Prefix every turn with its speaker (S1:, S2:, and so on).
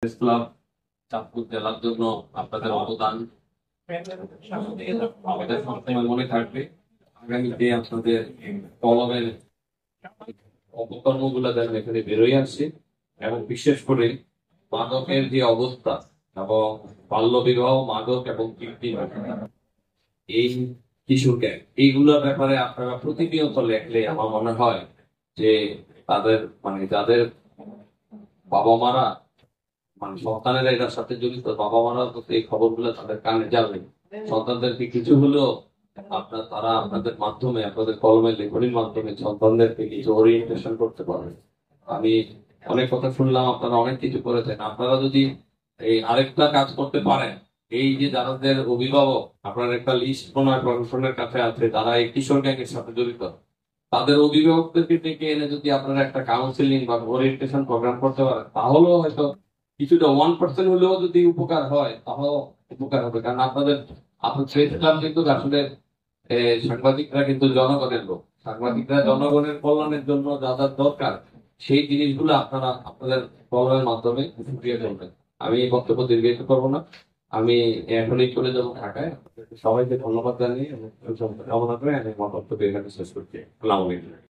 S1: Press club Chandpur জেলার জন্য আপনাদের অবদান আমাদের সবসময় মনে থাকবে। আগামীতে আপনাদের কলমের অপকর্মগুলো যেন এখানে বেরোয় আসে, এবং বিশেষ করে মাদকের যে অবস্থা এবং বাল্য বিবাহ, মাদক এবং কৃত্রিম এই কিশোরকে এইগুলোর ব্যাপারে আপনারা প্রতিনিয়ত লেখলে আমার মনে হয় যে তাদের যাদের বাবা মারা সন্তানেরা এটার সাথে জড়িত, বাবা মারা তো এই খবরগুলো তাদের কানে যাবে। সন্তানদেরকে কিছু হলেও তারা আপনাদের মাধ্যমে, আপনাদের কলমের লেখনির মাধ্যমে সন্তানদেরকে কিছু ওরিয়েন্টেশন করতে পারবে। আমি অনেক কথা শুনলাম, আপনারা অনেক কিছু করেছেন। আপনারা যদি এই আরেকটা কাজ করতে পারেন, এই যে যাদের অভিভাবক আপনার একটা লিস্ট প্রণয় প্রশাসনের কাছে আছে যারা এই কিশোর গ্যাংয়ের সাথে জড়িত, তাদের অভিভাবকদেরকে ডেকে এনে যদি আপনারা একটা কাউন্সিলিং বা ওরিয়েন্টেশন প্রোগ্রাম করতে পারেন, তাহলেও হয়তো কিছুটা 1% হলেও যদি উপকার হয়, তাহলেও উপকার হবে। কারণ আপনার প্রেস ক্লাব কিন্তু আসলে সাংবাদিকরা কিন্তু জনগণের লোক। সাংবাদিকরা জনগণের কল্যাণের জন্য যা যা দরকার সেই জিনিসগুলো আপনারা আপনাদের কলমের মাধ্যমে ফুটিয়ে তুলবেন। আমি এই বক্তব্য দীর্ঘায়িত করবো না, আমি এখনই চলে যাবো ঢাকায়। সবাইকে ধন্যবাদ জানিয়ে এবং কামনা করে আমি আমার বক্তব্য এখানে শেষ করছি। আসসালামু আলাইকুম।